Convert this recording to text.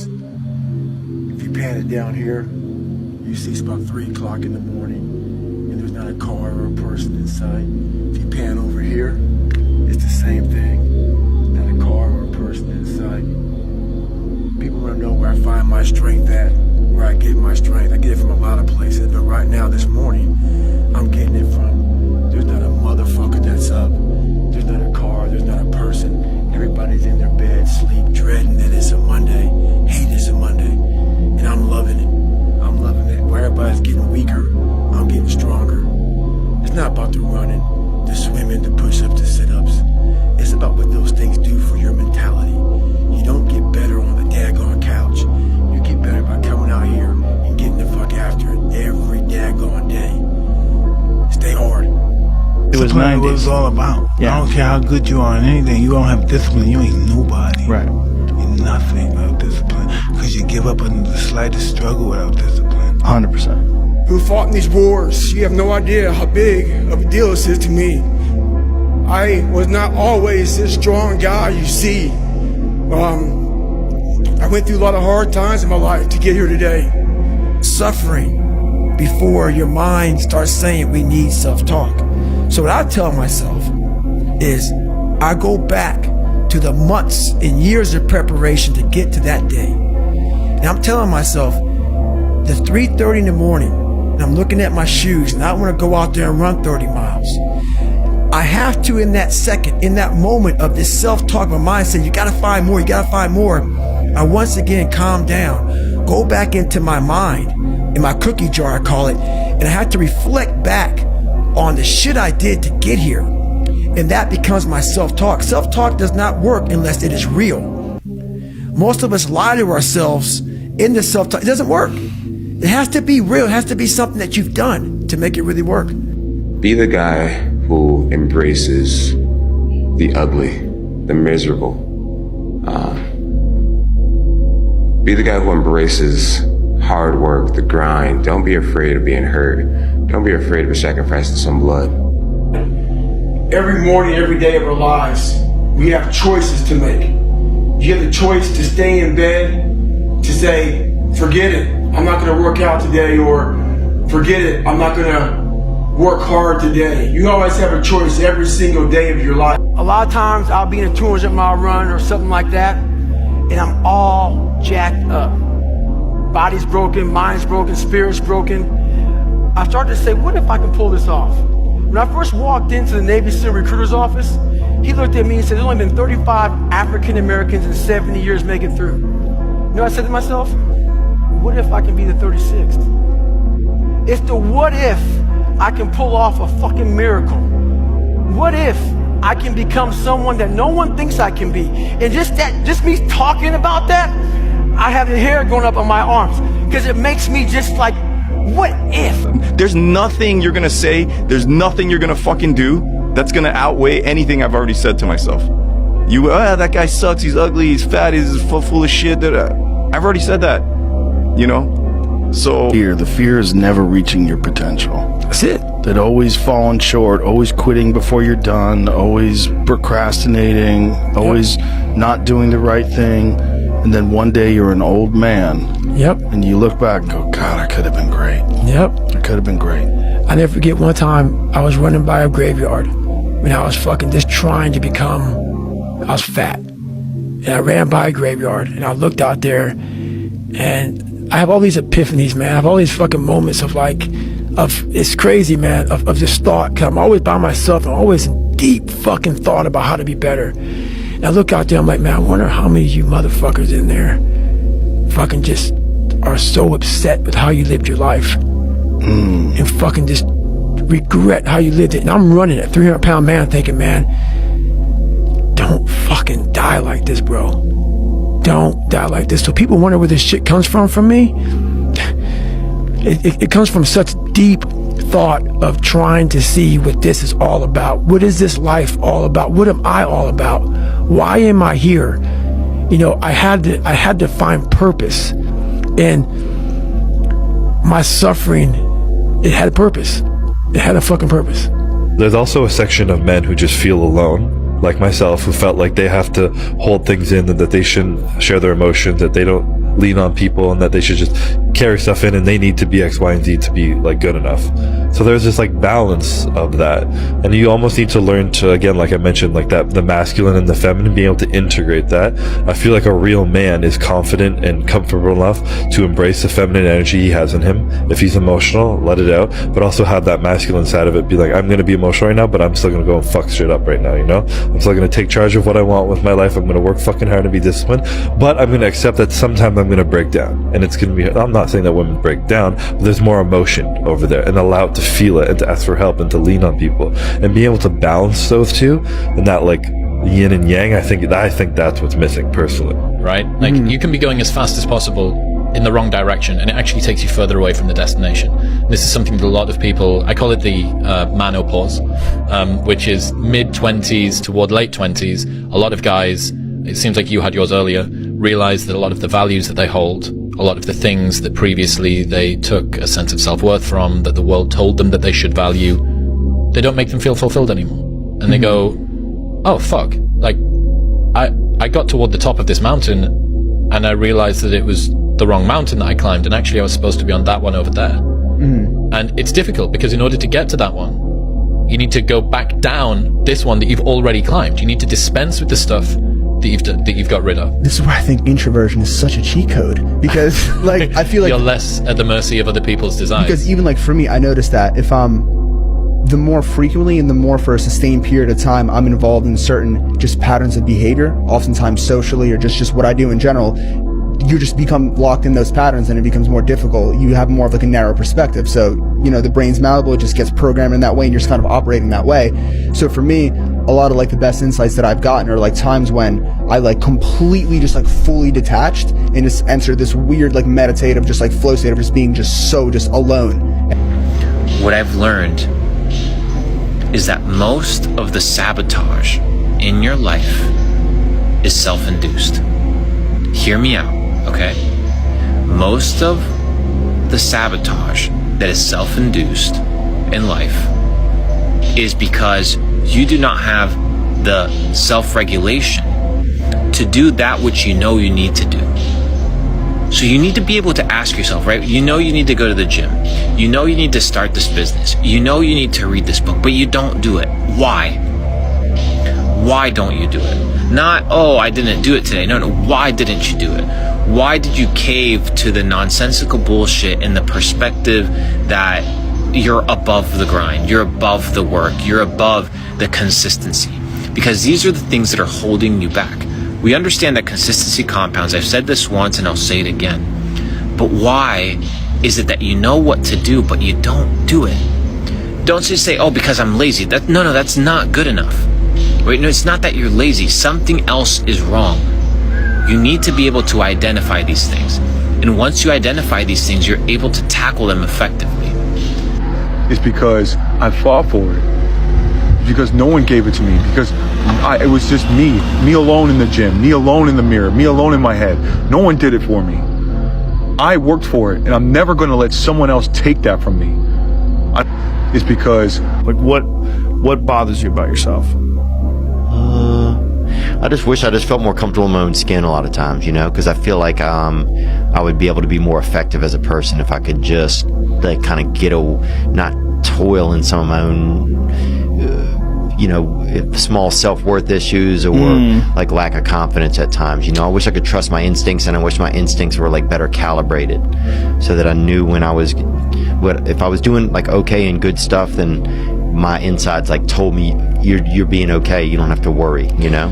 If you pan it down here, you see it's about 3 o'clock in the morning, and there's not a car or a person in sight. If you pan over here, it's the same thing. Not a car or a person in sight. People want to know where I find my strength at, where I get my strength. I get it from a lot of places, but right now, this morning, I'm getting it from, there's not a motherfucker that's up. There's not a car, there's not a person. Everybody's in their bed, sleep, dreading that it's a Monday, hate it's a Monday, and I'm loving it. I'm loving it. Where everybody's getting weaker, I'm getting stronger. It's not about the running, the swimming, the push-ups, the sit-ups. It's about what those things do for your mentality. You don't get better on the daggone couch. You get better by coming out here and getting the fuck after it every daggone day. Stay hard. It was 90s. What it's all about. Yeah. I don't care how good you are in anything. You don't have discipline. You ain't nobody. Right. You're nothing without discipline. Because you give up under the slightest struggle without discipline. 100%. Who fought in these wars? You have no idea how big of a deal this is to me. I was not always this strong guy you see. I went through a lot of hard times in my life to get here today. Suffering before your mind starts saying we need self-talk. So what I tell myself is I go back to the months and years of preparation to get to that day. And I'm telling myself, the 3:30 in the morning, and I'm looking at my shoes, and I want to go out there and run 30 miles. I have to, in that second, in that moment of this self-talk, my mind saying, you got to find more, you got to find more. I once again calm down, go back into my mind, in my cookie jar, I call it, and I have to reflect back on the shit I did to get here. And that becomes my self-talk. Self-talk does not work unless it is real. Most of us lie to ourselves in the self-talk. It doesn't work. It has to be real. It has to be something that you've done to make it really work. Be the guy who embraces the ugly, the miserable. Be the guy who embraces hard work, the grind. Don't be afraid of being hurt. Don't be afraid of sacrificing some blood. Every morning, every day of our lives, we have choices to make. You have the choice to stay in bed, to say, forget it, I'm not gonna work out today, or forget it, I'm not gonna work hard today. You always have a choice every single day of your life. A lot of times I'll be in a 200-mile run or something like that, and I'm all jacked up. Body's broken, mind's broken, spirit's broken. I started to say, what if I can pull this off? When I first walked into the Navy SEAL recruiter's office, he looked at me and said, there's only been 35 African Americans in 70 years make it through. You know what I said to myself? What if I can be the 36th? It's the what if I can pull off a fucking miracle. What if I can become someone that no one thinks I can be? And just me talking about that, I have the hair going up on my arms because it makes me just like, what if? There's nothing you're gonna say, there's nothing you're gonna fucking do that's gonna outweigh anything I've already said to myself. That guy sucks, he's ugly, he's fat, he's full of shit. I've already said that, you know? So The fear is never reaching your potential. That's it. That always falling short, always quitting before you're done, always procrastinating, always not doing the right thing. And then one day you're an old man. Yep. And you look back and go, God, I could have been great. Yep. I could have been great. I never forget one time I was running by a graveyard when I was fucking just trying to become, I was fat. And I ran by a graveyard and I looked out there and I have all these epiphanies, man. I have all these fucking moments of it's crazy, man, of this thought. Cause I'm always by myself. I'm always in deep fucking thought about how to be better. And I look out there, I'm like, man, I wonder how many of you motherfuckers in there fucking just are so upset with how you lived your life and fucking just regret how you lived it. And I'm running a 300-pound man thinking, man, don't fucking die like this, bro. Don't die like this. So people wonder where this shit comes from me. It comes from such deep thought of trying to see what this is all about. What is this life all about? What am I all about? Why am I here? You know, I had to find purpose. And my suffering, it had a purpose. It had a fucking purpose. There's also a section of men who just feel alone, like myself, who felt like they have to hold things in, that they shouldn't share their emotions, that they don't lean on people and that they should just carry stuff in and they need to be X, Y, and Z to be like good enough. So there's this like balance of that, and you almost need to learn to, again, like I mentioned, like that, the masculine and the feminine, being able to integrate that. I feel like a real man is confident and comfortable enough to embrace the feminine energy he has in him. If he's emotional, let it out, but also have that masculine side of it, be like, I'm going to be emotional right now, but I'm still going to go and fuck shit up right now, you know? I'm still going to take charge of what I want with my life. I'm going to work fucking hard and be disciplined, but I'm going to accept that sometimes I'm going to break down, and it's going to be, I'm not saying that women break down, but there's more emotion over there, and allow it to feel it and to ask for help and to lean on people and be able to balance those two, and that like yin and yang. I think that's what's missing personally. Right? Like you can be going as fast as possible in the wrong direction, and it actually takes you further away from the destination. This is something that a lot of people, I call it the manopause, which is mid-20s toward late 20s. A lot of guys, it seems like you had yours earlier, realize that a lot of the values that they hold, a lot of the things that previously they took a sense of self-worth from, that the world told them that they should value, they don't make them feel fulfilled anymore. And they go, oh fuck, like I got toward the top of this mountain and I realized that it was the wrong mountain that I climbed, and actually I was supposed to be on that one over there. And it's difficult because in order to get to that one, you need to go back down this one that you've already climbed. You need to dispense with the stuff that you've got rid of. This is why I think introversion is such a cheat code, because like I feel like you're less at the mercy of other people's desires. Because even like for me, I noticed that if the more frequently and the more for a sustained period of time I'm involved in certain just patterns of behavior, oftentimes socially or just what I do in general, you just become locked in those patterns and it becomes more difficult. You have more of like a narrow perspective. So, you know, the brain's malleable, it just gets programmed in that way and you're just kind of operating that way. So for me, a lot of like the best insights that I've gotten are like times when I like completely just like fully detached and just entered this weird like meditative just like flow state of just being just so just alone. What I've learned is that most of the sabotage in your life is self-induced. Hear me out, okay? Most of the sabotage that is self-induced in life is because you do not have the self-regulation to do that which you know you need to do. So you need to be able to ask yourself, right? You know you need to go to the gym. You know you need to start this business. You know you need to read this book, but you don't do it. Why? Why don't you do it? Not, oh, I didn't do it today. No, why didn't you do it? Why did you cave to the nonsensical bullshit and the perspective that you're above the grind, you're above the work, you're above the consistency? Because these are the things that are holding you back. We understand that consistency compounds. I've said this once and I'll say it again. But why is it that you know what to do, but you don't do it? Don't just say, oh, because I'm lazy. No, that's not good enough. Right? No, it's not that you're lazy. Something else is wrong. You need to be able to identify these things. And once you identify these things, you're able to tackle them effectively. It's because I fought for it. Because no one gave it to me. Because it was just me alone in the gym, me alone in the mirror, me alone in my head. No one did it for me. I worked for it, and I'm never going to let someone else take that from me. It's because... Like, what bothers you about yourself? I just wish I just felt more comfortable in my own skin a lot of times, you know, because I feel like I would be able to be more effective as a person if I could just like kind of not toil in some of my own, you know, small self-worth issues or like lack of confidence at times. You know, I wish I could trust my instincts, and I wish my instincts were like better calibrated so that I knew when if I was doing like okay and good stuff, then my insides like told me you're being okay, you don't have to worry, you know?